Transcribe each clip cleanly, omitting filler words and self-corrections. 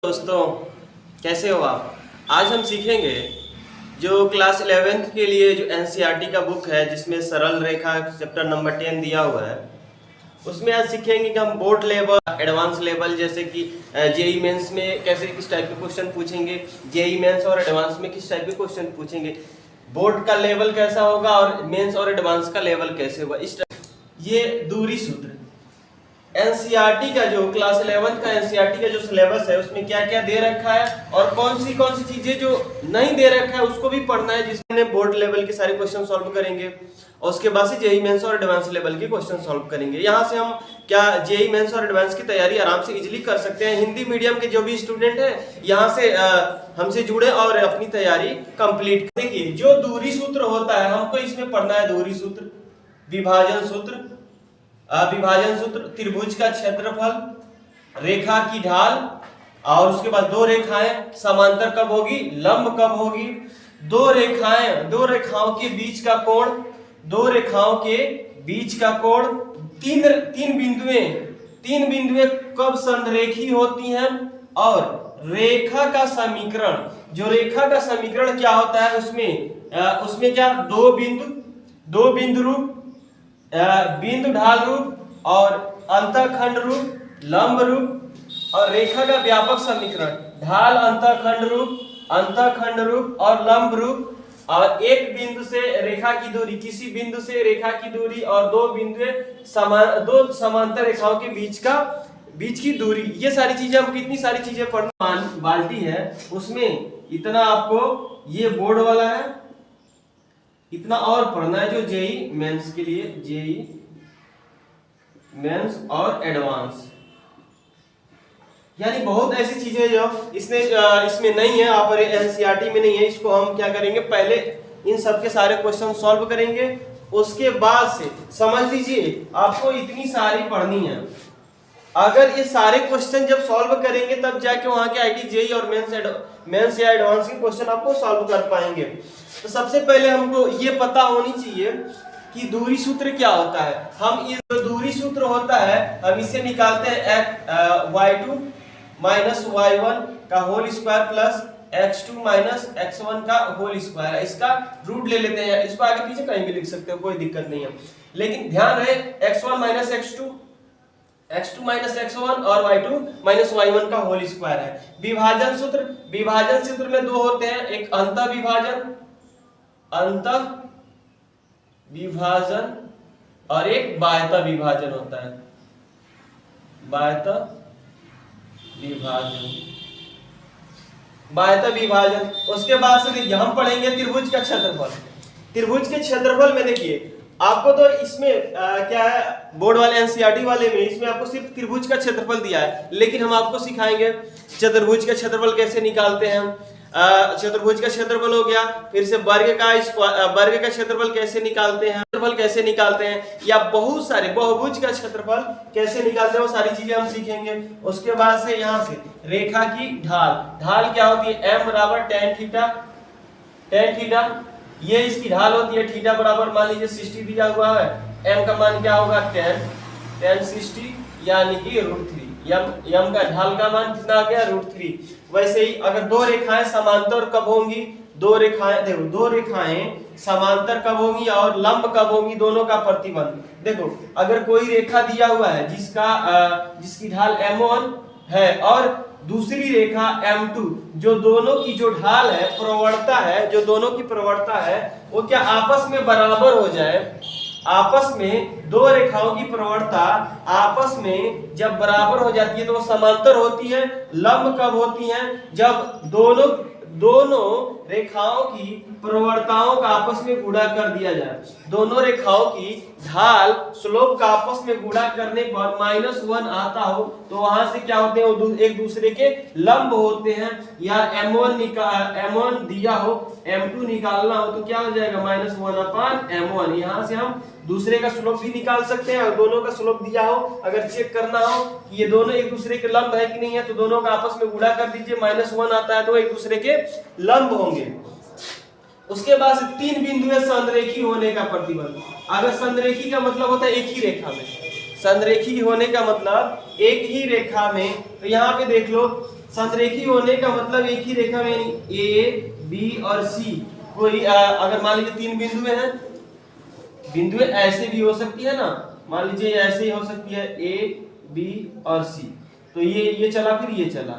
दोस्तों, कैसे हो आप। आज हम सीखेंगे जो क्लास 11th के लिए जो एनसीईआरटी का बुक है जिसमें सरल रेखा चैप्टर नंबर 10 दिया हुआ है, उसमें आज सीखेंगे कि हम बोर्ड लेवल, एडवांस लेवल, जैसे कि जेई मेंस में कैसे किस टाइप के क्वेश्चन पूछेंगे, जेई मेंस और एडवांस में किस टाइप के क्वेश्चन पूछेंगे, बोर्ड का लेवल कैसा होगा और मेंस और एडवांस का लेवल कैसे होगा। इस ये दूरी सूत्र एनसीईआरटी का जो क्लास 11 का एनसीईआरटी का जो सिलेबस है उसमें क्या क्या दे रखा है और कौन सी चीजें जो नहीं दे रखा है उसको भी पढ़ना है, जिसमें बोर्ड लेवल के सारे क्वेश्चन सॉल्व करेंगे और उसके बाद से जेई मेंस और एडवांस लेवल के क्वेश्चन सॉल्व करेंगे। यहाँ से हम क्या जेई मेंस और एडवांस की तैयारी आराम से इजीली कर सकते हैं। हिंदी मीडियम के जो भी स्टूडेंट है यहाँ से हमसे जुड़े और अपनी तैयारी कंप्लीट। देखिए, जो दूरी सूत्र होता है हमको इसमें पढ़ना है। दूरी सूत्र, विभाजन सूत्र, त्रिभुज का क्षेत्रफल, रेखा की ढाल और उसके बाद दो रेखाएं समांतर कब होगी, लंब कब होगी, दो रेखाओं के बीच का कोण, तीन बिंदुएं कब संरेखी होती हैं और रेखा का समीकरण, जो रेखा का समीकरण क्या होता है उसमें क्या दो बिंदु रूप, बिंदु ढाल रूप और अंतःखंड रूप, लंब रूप और रेखा का व्यापक समीकरण, ढाल अंतःखंड रूप और लंब रूप और एक बिंदु से रेखा की दूरी, किसी बिंदु से रेखा की दूरी और दो समांतर रेखाओं के बीच की दूरी। ये सारी चीजें हम कितनी सारी चीजें पढ़ना। बाल्टी है उसमें इतना आपको ये बोर्ड वाला है, इतना और पढ़ना है जो जेई मेंस के लिए, जेई मेंस और एडवांस, यानी बहुत ऐसी चीजें जो इसमें नहीं है, आप एनसीईआरटी में नहीं है। इसको हम क्या करेंगे, पहले इन सब के सारे क्वेश्चन सॉल्व करेंगे, उसके बाद से समझ लीजिए आपको इतनी सारी पढ़नी है। अगर ये सारे क्वेश्चन जब सॉल्व करेंगे तब जाके वहां के आईटी जेई और मेंस या एडवांस के क्वेश्चन आपको सॉल्व कर पाएंगे। तो सबसे पहले हमको ये पता होनी चाहिए कि दूरी सूत्र क्या होता है। हम इस जो दूरी सूत्र होता है हम इसे निकालते हैं y2 माइनस y1 का whole square plus x2 minus x1 का होल स्क्वायर। इसका रूट ले लेते हैं, इसको आगे पीछे कहीं भी लिख सकते हो, कोई दिक्कत नहीं है, लेकिन ध्यान रहे x1 minus x2 minus x1 और y2 माइनस y1 का होल स्क्वायर है। विभाजन सूत्र में दो होते हैं, एक अंत विभाजन और एक बाह्यता विभाजन होता है। बाह्यता विभाजन। उसके बाद से देखिए हम पढ़ेंगे त्रिभुज का क्षेत्रफल। त्रिभुज के क्षेत्रफल में देखिए आपको तो इसमें क्या है, बोर्ड वाले एनसीईआरटी वाले में इसमें आपको सिर्फ त्रिभुज का क्षेत्रफल दिया है, लेकिन हम आपको सिखाएंगे चतुर्भुज का क्षेत्रफल कैसे निकालते हैं। चतुर्भुज का क्षेत्रफल हो गया, फिर से वर्ग का क्षेत्रफल कैसे निकालते हैं, या बहुत सारे बहुभुज का क्षेत्रफल कैसे निकालते हैं, वो सारी चीजें हम सीखेंगे। उसके बाद से यहाँ से रेखा की ढाल क्या होती है, m बराबर tan थीटा, ये इसकी ढाल होती है। थीटा बराबर मान लीजिए 60 दिया हुआ है, m का मान क्या होगा tan 60 यानी कि √3। यम का ढाल का मान कितना आ गया, √3। वैसे ही अगर दो रेखाएं समांतर कब होंगी, दो रेखाएं समांतर कब होंगी और लंब कब होंगी, दोनों का प्रतिबंध। देखो अगर कोई रेखा दिया हुआ है जिसकी ढाल m1 है और दूसरी रेखा m2, जो दोनों की जो ढाल है, प्रवणता है, जो दोनों की प्रवणता है वो क्या आपस में बराबर हो जाए। आपस में दो रेखाओं की प्रवणता आपस में जब बराबर हो जाती है तो वो समांतर होती है। लंब कब होती है, जब दोनों रेखाओं की प्रवणताओं का आपस में गुणा कर दिया जाए। दोनों रेखाओं की ढाल स्लोप का आपस में गुणा करने पर -1 आता हो तो वहां से क्या होते हैं, वो एक दूसरे के लंब होते हैं। या m1 दिया हो, m2 निकालना हो तो क्या हो जाएगा, -1/m1। यहाँ से हम दूसरे का स्लोप भी निकाल सकते हैं और दोनों का स्लोप दिया हो, अगर चेक करना हो कि ये दोनों एक दूसरे के लंब है कि नहीं है तो दोनों का आपस में गुणा कर दीजिए, -1 आता है तो एक दूसरे के लंब होंगे। उसके बाद से तीन बिंदु है संरेखी होने का प्रतिबंध। अगर संरेखी का मतलब होता है एक ही रेखा में, संरेखी होने का मतलब एक ही रेखा में, तो यहाँ पे देख लो संरेखी होने का मतलब एक ही रेखा में ए बी और सी कोई अगर मान लीजिए तीन बिंदुएं हैं, बिंदुएं ऐसे भी हो सकती है ना, मान लीजिए ऐसे ही हो सकती है ए बी और सी, तो ये चला फिर ये चला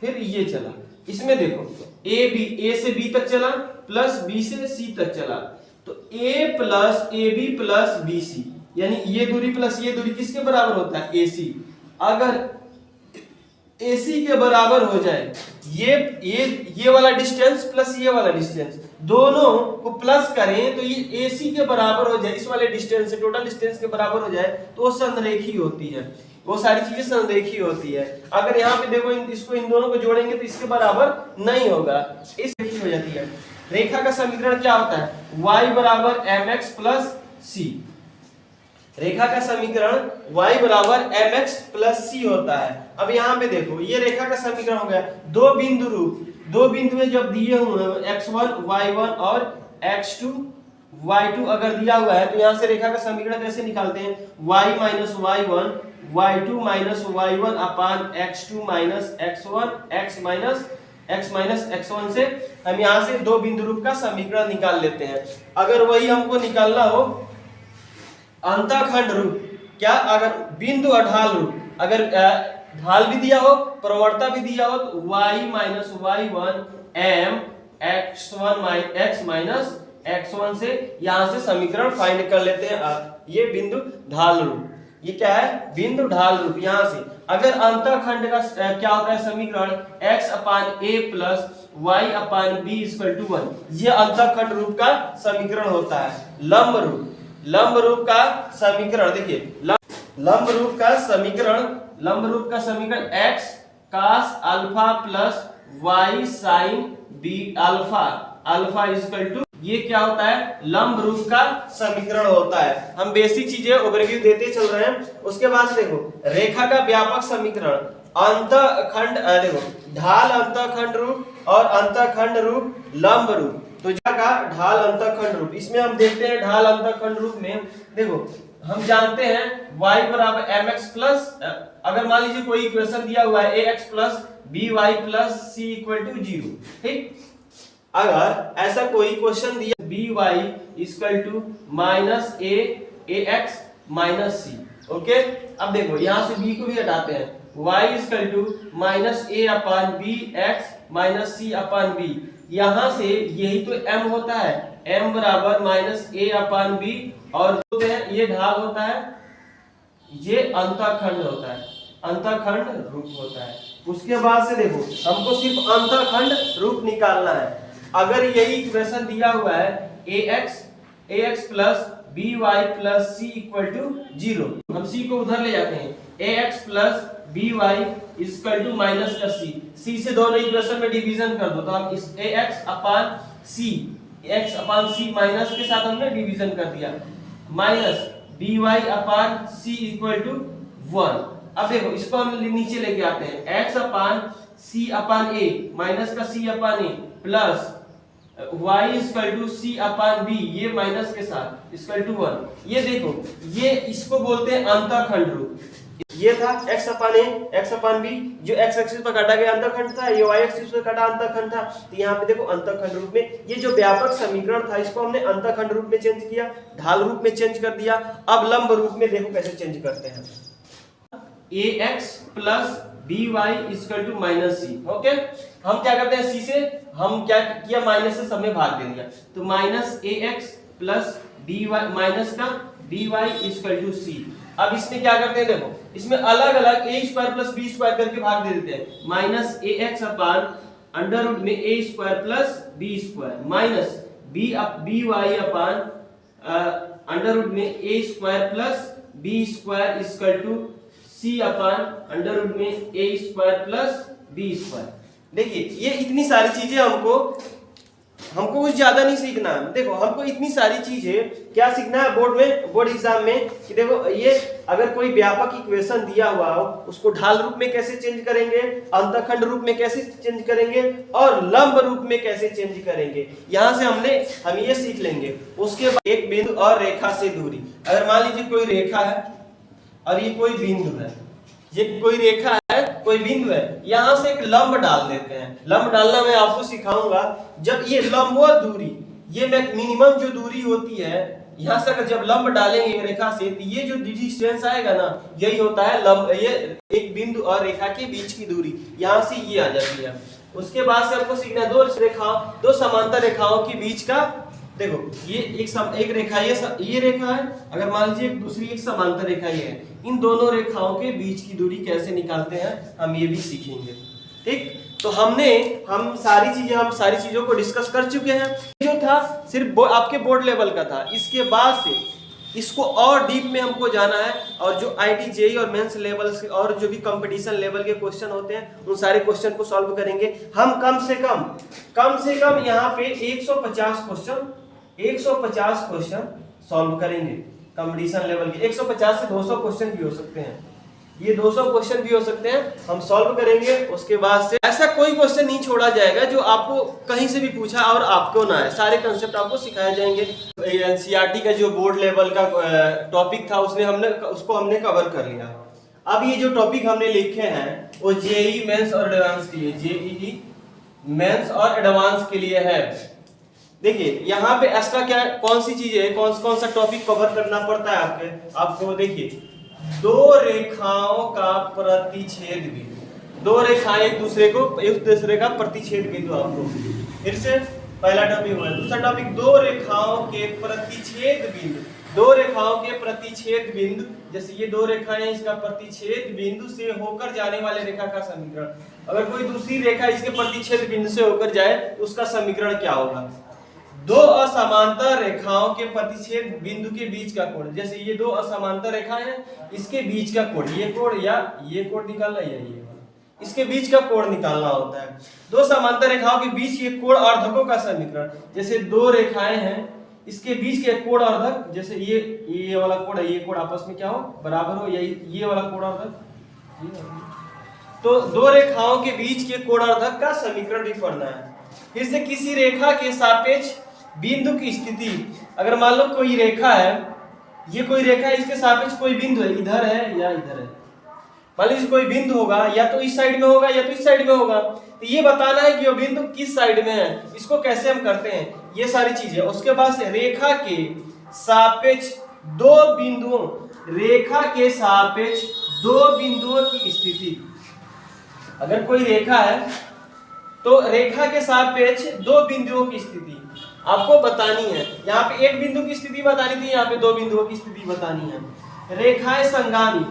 फिर ये चला। इसमें देखो ए से बी तक चला प्लस बी से सी तक चला, तो A plus A B plus B C, यानी ये दूरी प्लस ये दूरी किसके बराबर होता है, ए सी। अगर AC के बराबर हो जाए ये वाला डिस्टेंस प्लस ये वाला डिस्टेंस दोनों को प्लस करें तो ये AC के बराबर हो जाए, इस वाले डिस्टेंस से टोटल डिस्टेंस के बराबर हो जाए तो वो संरेखी होती है, वो सारी चीजें संरेखी होती है। अगर यहाँ पे देखो इसको इन दोनों को जोड़ेंगे तो इसके बराबर नहीं होगा, इस रेखी हो जाती है। रेखा का समीकरण क्या होता है, y बराबर mx प्लस सी। रेखा का समीकरण y बराबर mx प्लस सी होता है। अब यहाँ पे देखो ये रेखा का समीकरण हो गया, दो बिंदु रूप, दो बिंदुएं जब दिए हुए x1 y1 और x2 y2 अगर दिया हुआ है तो यहाँ से रेखा का समीकरण कैसे निकालते हैं, y minus y1 y2 minus y1 अपान x2 minus x1 x minus x1 से हम यहाँ से दो बिंदु रूप का समीकरण निकाल लेते हैं। अगर वही हमको निकालना हो अंतःखंड रूप, क्या अगर बिंदु और ढाल रूप, अगर ढाल भी दिया हो प्रवणता भी दिया हो तो y minus y1 m x minus x1 से यहाँ से समीकरण फाइंड कर लेते हैं। ये बिंदु ढाल रूप, ये क्या है, बिंदु ढाल रूप। यहाँ से अगर अंतःखंड का क्या होता है समीकरण x upon a plus y upon b equal to 1, ये अंतःखंड रूप का समीकरण होता है। लंब रूप, लंब रूप का समीकरण देखिए, लंब रूप का समीकरण x cos alpha plus y sin b alpha, alpha equal to, ये क्या होता है, लंब रूप का समीकरण होता है। हम बेसिक चीजें ओवरव्यू देते चल रहे हैं। उसके बाद देखो रेखा का व्यापक समीकरण, अंतःखंड देखो ढाल अंतःखंड रूप और अंतःखंड रूप लंब रूप, तो का ढाल अंतःखंड रूप, इसमें हम देखते हैं ढाल अंतःखंड रूप में देखो हम जानते हैं y बराबर mx प्लस, अगर मान लीजिए कोई इक्वेशन दिया हुआ है ax plus by plus c equal to 0, ठीक। अगर ऐसा कोई क्वेश्चन दिया by equal to minus ax minus c, okay. अब देखो यहाँ से b को भी हटाते हैं, y equal to minus a upon b x minus c upon b, यहाँ से यही तो m होता है, m बराबर माइनस a अपान b, और होते हैं ये ढाल होता है, ये अंतःखंड होता है, अंतःखंड रूप होता है। उसके बाद से देखो हमको सिर्फ अंतःखंड रूप निकालना है। अगर यही इक्वेशन दिया हुआ है ax plus by plus c equal to 0, हम c को उधर ले जाते हैं, ax plus by equal to minus का c से दोनों इक्वेशन में डिवीजन कर दो, तो हम इस ax अपान c माइनस के साथ हमने डिवीजन कर दिया, minus by upon c equal to 1। अब देखो इसको हम नीचे लेके आते हैं, x upon c upon a minus का c upon a plus y equal to c upon b, ये माइनस के साथ इक्वल टू 1। ये देखो ये इसको बोलते हैं अंतःखंड रूप। ये था x upon a x upon b, जो x एक्सिस पर काटा गया अंतःखंड था, ये y एक्सिस पर काटा अंतःखंड था। तो यहाँ पे देखो अंतःखंड रूप में ये जो व्यापक समीकरण था इसको हमने अंतःखंड रूप में चेंज किया, ढाल रूप में चेंज कर दिया। अब लंब रूप में देखो कैसे चेंज करते हैं, ax plus by equal to minus c, okay. हम क्या करते हैं, c से हम क्या किया, माइनस से सब में भाग दे दिया, तो minus ax plus by minus का by इक्वल टू c। अब इसमें क्या करते हैं, देखो इसमें अलग अलग a square plus b square करके भाग दे देते हैं, minus ax upon under root में a square plus b square minus by upon under root में a square plus b square equal to c upon under root में a square plus b square. देखिए ये इतनी सारी चीजें हमको कुछ ज्यादा नहीं सीखना है। देखो हमको इतनी सारी चीजें क्या सीखना है बोर्ड में, बोर्ड एग्जाम में, कि देखो ये अगर कोई व्यापक इक्वेशन दिया हुआ हो उसको ढाल रूप में कैसे चेंज करेंगे, अंतःखंड रूप में कैसे चेंज करेंगे और लंब रूप में कैसे चेंज करेंगे, यहाँ से हम ये सीख लेंगे। उसके बाद एक बिंदु और रेखा से दूरी, अगर मान लीजिए कोई रेखा है और ये कोई बिंदु है, ये कोई रेखा है कोई बिंदु है, यहाँ से एक लंब डाल देते हैं। लंब डालना मैं आपको सिखाऊंगा। जब ये लंबवत दूरी, ये मिनिमम जो दूरी होती है, यहाँ से अगर जब लंब डालेंगे रेखा से, तो ये जो डिस्टेंस आएगा ना, यही होता है लंब, ये एक बिंदु और रेखा के बीच की दूरी, यहाँ से ये आ जाती है। उसके बाद से आपको सीखना है दो समांतर रेखाओं के बीच का, देखो ये एक रेखा, ये रेखा है, अगर मान लीजिए दूसरी एक समांतर रेखा ये है, इन दोनों रेखाओं के बीच की दूरी कैसे निकालते हैं हम ये भी सीखेंगे। ठीक, तो हम सारी चीजों को डिस्कस कर चुके हैं। जो था सिर्फ आपके बोर्ड लेवल का था, इसके बाद से इसको और डीप में हमको जाना है, और जो आईटी जेईई और मेंस लेवल और जो भी कंपटीशन लेवल के क्वेश्चन होते हैं उन सारे क्वेश्चन को सॉल्व करेंगे हम। कम से कम यहाँ पे 150 क्वेश्चन सॉल्व करेंगे कंपटीशन लेवल के। 150 से 200 क्वेश्चन भी हो सकते हैं, ये 200 क्वेश्चन भी हो सकते हैं, हम सॉल्व करेंगे। उसके बाद से ऐसा कोई क्वेश्चन नहीं छोड़ा जाएगा जो आपको कहीं से भी पूछा और आपको ना है, सारे कंसेप्ट आपको सिखाए जाएंगे। एनसीईआरटी का जो बोर्ड लेवल का टॉपिक था उसको हमने कवर कर लिया। अब ये जो टॉपिक हमने लिखे हैं वो जेईई मेंस और एडवांस के लिए, जेईई मेंस और एडवांस के लिए है। देखिए यहाँ पे एक्स्ट्रा क्या कौन सी चीज है, कौन सा टॉपिक कवर करना पड़ता है आपको। देखिए, दो रेखाओं का प्रतिच्छेद बिंदु, दो रेखाएं एक दूसरे का प्रतिच्छेद बिंदु। आपको फिर से पहला टॉपिक हुआ। दूसरा टॉपिक दो रेखाओं के प्रतिच्छेद बिंदु, जैसे ये दो रेखाएं, इसका प्रतिच्छेद बिंदु से होकर जाने वाले रेखा का समीकरण। अगर कोई दूसरी रेखा इसके प्रतिच्छेद बिंदु से होकर जाए तो उसका समीकरण क्या होगा। दो असमांतर रेखाओं के प्रतिच्छेद बिंदु के बीच का कोण, जैसे ये दो असमांतर रेखाएं हैं, इसके बीच का कोण, ये कोण या ये कोण निकालना, या ये वाला, इसके बीच का कोण निकालना होता है। दो समांतर रेखाओं के बीच के कोण अर्धकों का समीकरण, जैसे दो रेखाएं हैं, इसके बीच के कोण अर्धक, जैसे ये वाला कोण है, ये कोण आपस में क्या हो, बराबर हो, ये वाला कोण अर्धक। तो दो रेखाओं के बीच के कोण अर्धक का समीकरण भी पढ़ना है। फिर से किसी रेखा के सापेक्ष बिंदु की स्थिति, अगर मान लो कोई रेखा है, ये कोई रेखा है, इसके सापेक्ष कोई बिंदु है, इधर है या इधर है, मान लीजिए कोई बिंदु होगा, या तो इस साइड में होगा या तो इस साइड में होगा, तो ये बताना है कि वो बिंदु किस साइड में है। इसको कैसे हम करते हैं, ये सारी चीजें। उसके बाद से रेखा के सापेक्ष दो बिंदुओं की स्थिति, अगर कोई रेखा है तो रेखा के सापेक्ष दो बिंदुओं की स्थिति आपको बतानी है। यहाँ पे एक बिंदु की स्थिति बतानी थी, यहाँ पे दो बिंदुओं की स्थिति बतानी है। रेखाएं संगामी,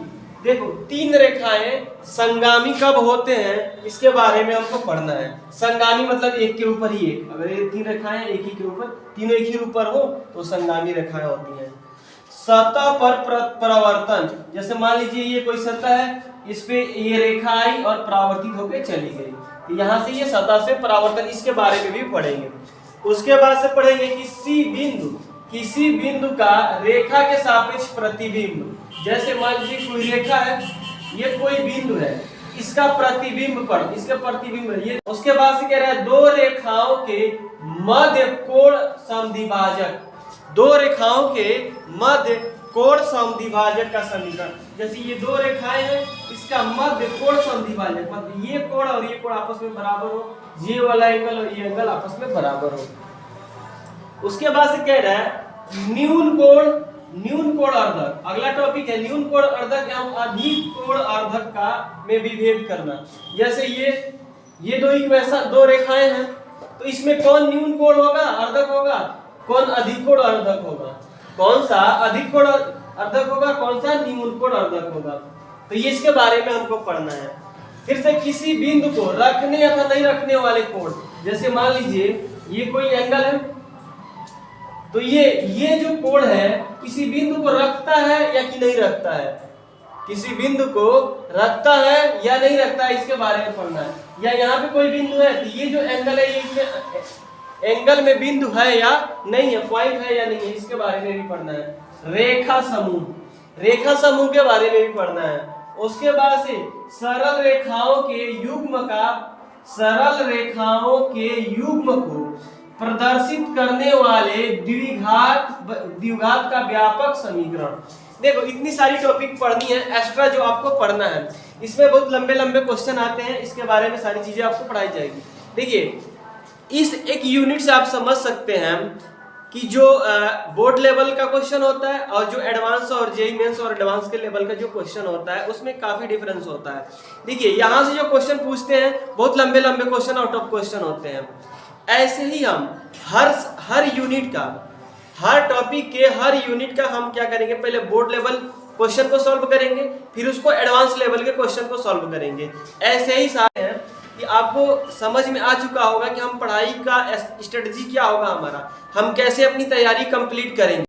देखो तीन रेखाएं संगामी कब होते हैं इसके बारे में हमको पढ़ना है। संगामी मतलब एक के ऊपर ही एक, अगर ये तीन रेखाएं एक ही के ऊपर, तीनों एक ही ऊपर हो तो संगामी रेखाएं होती हैं। सतह पर परावर्तन, जैसे मान लीजिए ये कोई सतह है, इस पे ये रेखा आई और परावर्तित होकर चली गई, तो यहाँ से ये सतह से परावर्तन, इसके बारे में भी पढ़ेंगे। उसके बाद से पढ़ेंगे किसी बिंदु का रेखा के सापेक्ष प्रतिबिंब, जैसे मान लीजिए कोई रेखा है, ये कोई बिंदु है, इसका प्रतिबिंब इसका प्रतिबिंब है ये। उसके बाद से कह रहा है दो रेखाओं के मध्य कोण समद्विभाजक, दो रेखाओं के मध्य कोण समद्विभाजक का समीकरण, जैसे ये दो रेखाएं हैं, इसका मध्य कोण समद्विभाजक, मतलब ये कोण और ये कोण आपस में बराबर हो, ये वाला एंगल और ये एंगल आपस में बराबर हो। उसके बाद से कह रहा है न्यून कोण अर्धक, अगला टॉपिक है न्यून कोण अर्धक एवं अधिक कोण अर्धक का में विभेद करना। जैसे ये दो रेखाएं हैं, तो इसमें कौन न्यून कोण होगा, अर्धक होगा, कौन अधिक कोण अर्धक होगा, कौन सा अधिक कोण अर्धक होगा, कौन सा न्यून कोण अर्धक होगा, तो ये इसके बारे में हमको पढ़ना है। फिर से किसी बिंदु को रखने अथवा नहीं रखने वाले कोण, जैसे मान लीजिए ये कोई एंगल है, तो ये जो कोण है किसी बिंदु को रखता है या कि नहीं रखता है, किसी बिंदु को रखता है या नहीं रखता है, इसके बारे में पढ़ना है। या यहाँ पे कोई बिंदु है, तो ये जो एंगल है, ये इसमें एंगल में बिंदु है या नहीं है, पॉइंट है या नहीं है, इसके बारे में भी पढ़ना है। रेखा समूह के बारे में भी पढ़ना है। उसके बाद से सरल रेखाओं के युग्म को प्रदर्शित करने वाले द्विघात का व्यापक समीकरण। देखो इतनी सारी टॉपिक पढ़नी है एक्स्ट्रा जो आपको पढ़ना है। इसमें बहुत लंबे लंबे क्वेश्चन आते हैं, इसके बारे में सारी चीजें आपको पढ़ाई जाएगी। देखिए इस एक यूनिट से आप समझ सकते हैं कि जो बोर्ड लेवल का क्वेश्चन होता है और जो एडवांस और जेईई मेंस और एडवांस के लेवल का जो क्वेश्चन होता है उसमें काफी डिफरेंस होता है। देखिए यहाँ से जो क्वेश्चन पूछते हैं बहुत लंबे लंबे क्वेश्चन, आउट ऑफ क्वेश्चन होते हैं। ऐसे ही हम हर यूनिट का, हर टॉपिक के हर यूनिट का हम क्या करेंगे, पहले बोर्ड लेवल क्वेश्चन को सॉल्व करेंगे, फिर उसको एडवांस लेवल के क्वेश्चन को सॉल्व करेंगे। ऐसे ही सारे हैं कि आपको समझ में आ चुका होगा कि हम पढ़ाई का स्ट्रेटजी क्या होगा हमारा, हम कैसे अपनी तैयारी कंप्लीट करेंगे।